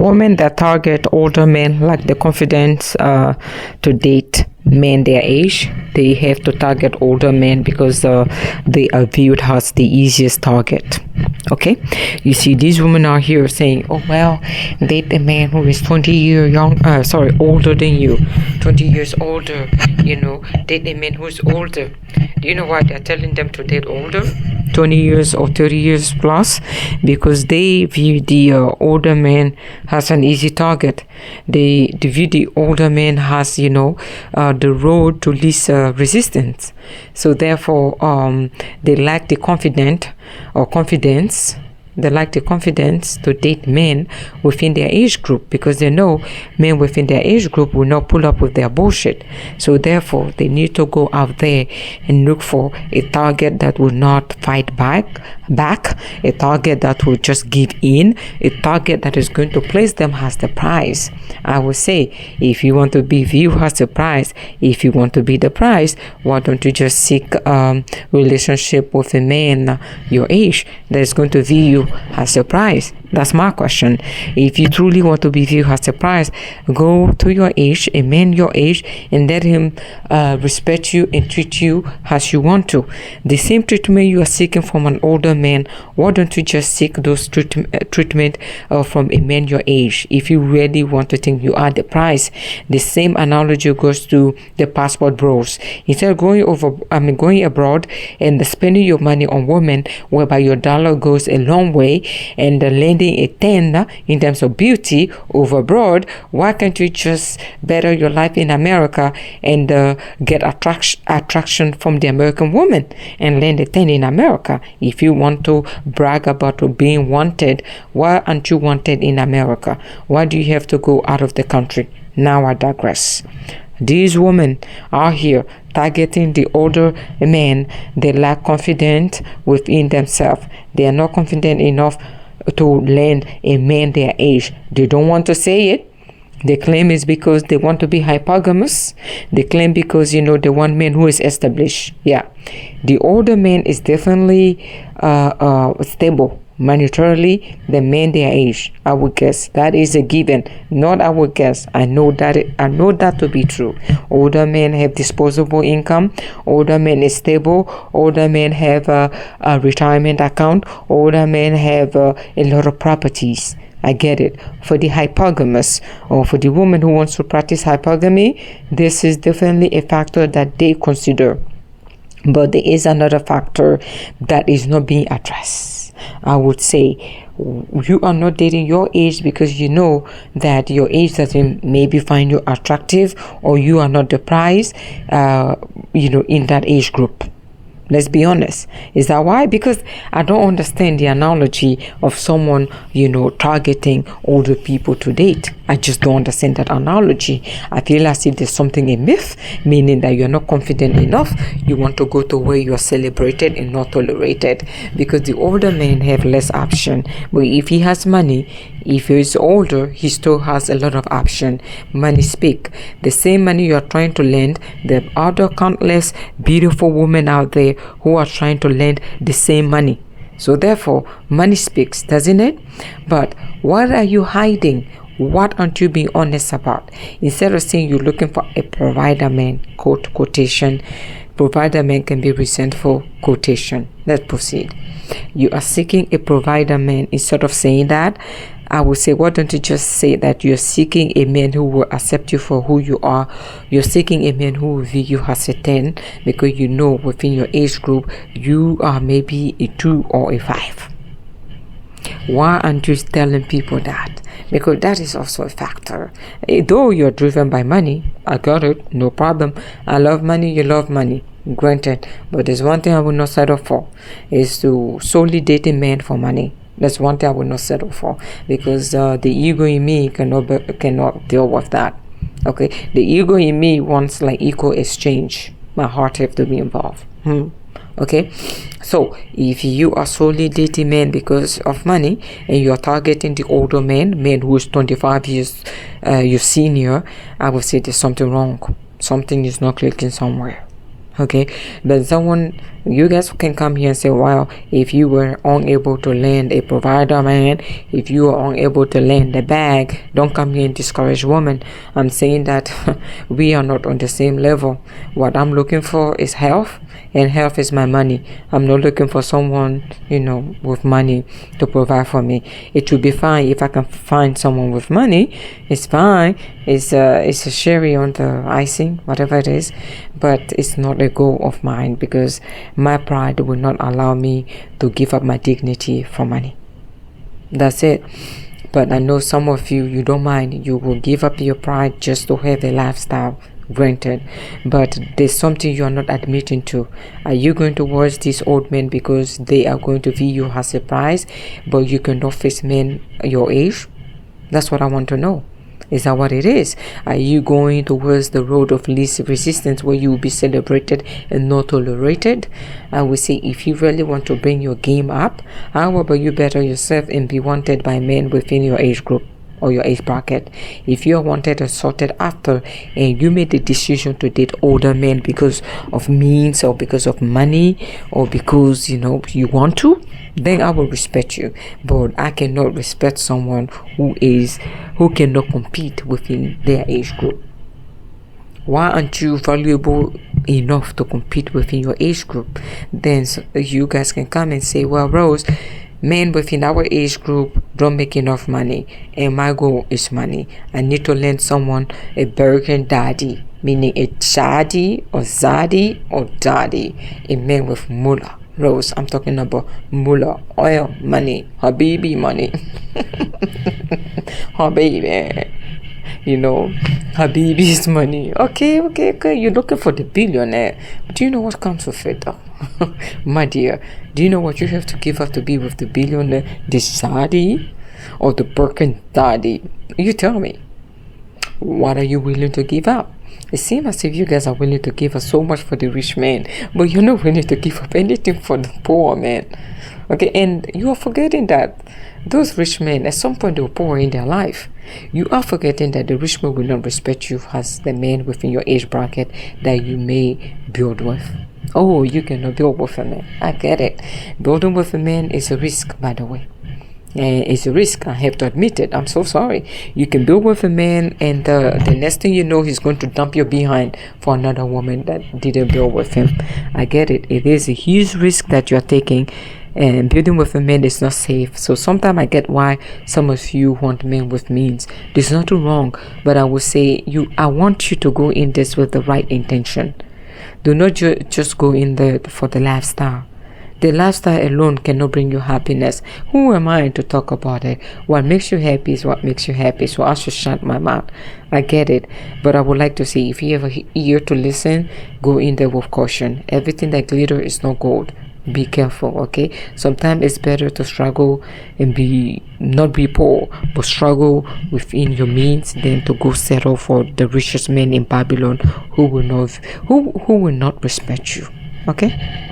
Women that target older men lack the confidence to date men their age. They have to target older men because they are viewed as the easiest target. Okay, you see, these women are here saying, oh well, date a man who is 20 years older than you, 20 years older, date a man who's older. Do you know why they're telling them to date older, 20 years or 30 years plus? Because they view the older man as an easy target. They view the older man as the road to least resistance. So therefore they lack the confidence. They lack the confidence to date men within their age group, because they know men within their age group will not pull up with their bullshit. So therefore, they need to go out there and look for a target that will not fight back, a target that will just give in, a target that is going to place them as the prize. I would say, if you want to be viewed as the prize, if you want to be the prize, why don't you just seek relationship with a man your age that is going to view you as a prize? That's my question. If you truly want to be viewed as a prize, go to your age, a man your age, and let him respect you and treat you as you want to. The same treatment you are seeking from an older man, why don't you just seek those treatment from a man your age, if you really want to think you are the prize? The same analogy goes to the passport bros. Instead of going abroad and spending your money on women, whereby your dollar goes a long way, and lending a 10 in terms of beauty over abroad, why can't you just better your life in America and get attraction from the American woman and lend a 10 in America? If you want to brag about being wanted, why aren't you wanted in America? Why do you have to go out of the country? Now I digress. These women are here targeting the older men. They lack confidence within themselves. They are not confident enough to lend a man their age. They don't want to say it. They claim it's because they want to be hypogamous. They claim because, they want men who is established. Yeah. The older man is definitely stable monetarily than men their age. I would guess that is a given. Not I would guess. I know that to be true. Older men have disposable income. Older men is stable. Older men have a retirement account. Older men have a lot of properties. I get it. For the hypogamous, or for the woman who wants to practice hypogamy, this is definitely a factor that they consider. But there is another factor that is not being addressed. I would say you are not dating your age because you know that your age doesn't maybe find you attractive, or you are not the prize, in that age group. Let's be honest. Is that why? Because I don't understand the analogy of someone, targeting older people to date. I just don't understand that analogy. I feel as if there's something a myth, meaning that you're not confident enough. You want to go to where you're celebrated and not tolerated, because the older men have less option. But if he has money, if he's older, he still has a lot of option. Money speak. The same money you are trying to lend, there are other countless beautiful women out there who are trying to lend the same money. So therefore, money speaks, doesn't it? But what are you hiding? What aren't you being honest about? Instead of saying you're looking for a provider man, quotation, provider man can be resentful, quotation. Let's proceed. You are seeking a provider man. Instead of saying that, I would say, why don't you just say that you're seeking a man who will accept you for who you are? You're seeking a man who will view you as a 10, because within your age group, you are maybe a 2 or a 5. Why aren't you telling people that? Because that is also a factor. Though you're driven by money, I got it, no problem. I love money, you love money, granted. But there's one thing I will not settle for, is to solely date a man for money. That's one thing I will not settle for, because the ego in me cannot deal with that. Okay, the ego in me wants like equal exchange. My heart have to be involved. Okay, so if you are solely dating men because of money, and you are targeting the older man who is 25 years your senior, I would say there's something wrong. Something is not clicking somewhere. Okay, but someone You guys can come here and say, well, if you were unable to land a provider man, if you are unable to land the bag, don't come here and discourage women. I'm saying that we are not on the same level. What I'm looking for is health, and health is my money. I'm not looking for someone, with money to provide for me. It would be fine if I can find someone with money. It's fine. It's a cherry on the icing, whatever it is, but it's not a goal of mine, because my pride will not allow me to give up my dignity for money. That's it. But I know some of you don't mind. You will give up your pride just to have a lifestyle. Granted, but there's something you are not admitting to. Are you going to watch these old men because they are going to view you as a prize, but you cannot face men your age? That's what I want to know. Is that what it is? Are you going towards the road of least resistance, where you will be celebrated and not tolerated? I would say, if you really want to bring your game up, how about you better yourself and be wanted by men within your age group or your age bracket? If you are wanted or sorted after, and you made the decision to date older men because of means, or because of money, or because you want to, then I will respect you. But I cannot respect someone who cannot compete within their age group. Why aren't you valuable enough to compete within your age group? Then you guys can come and say, well, Rose, men within our age group don't make enough money, and my goal is money. I need to lend someone a Bergen daddy, meaning a chadi or zadi or daddy, a man with mullah. Rose, I'm talking about mullah, oil money, habibi money. Habibi, habibi's money. Okay. You're looking for the billionaire. Do you know what comes with it, though? My dear, do you know what you have to give up to be with the billionaire? The Saudi or the Birkin daddy? You tell me. What are you willing to give up? It seems as if you guys are willing to give up so much for the rich man, but you're not willing to give up anything for the poor man. Okay, and you are forgetting that those rich men, at some point, they were poor in their life. You are forgetting that the rich man will not respect you as the man within your age bracket that you may build with. Oh, you cannot build with a man. I get it. Building with a man is a risk, by the way. It's a risk. I have to admit it. I'm so sorry. You can build with a man, and the next thing you know, he's going to dump you behind for another woman that didn't build with him. I get it. It is a huge risk that you're taking, and building with a man is not safe. So sometimes I get why some of you want men with means. There's nothing wrong, but I would say I want you to go in this with the right intention. Do not just go in there for the lifestyle. The lifestyle alone cannot bring you happiness. Who am I to talk about it? What makes you happy is what makes you happy. So I should shut my mouth. I get it. But I would like to say, if you have an ear to listen, go in there with caution. Everything that glitters is not gold. Be careful, okay? Sometimes it's better to struggle and not be poor, but struggle within your means than to go settle for the richest man in Babylon who will not respect you. Okay?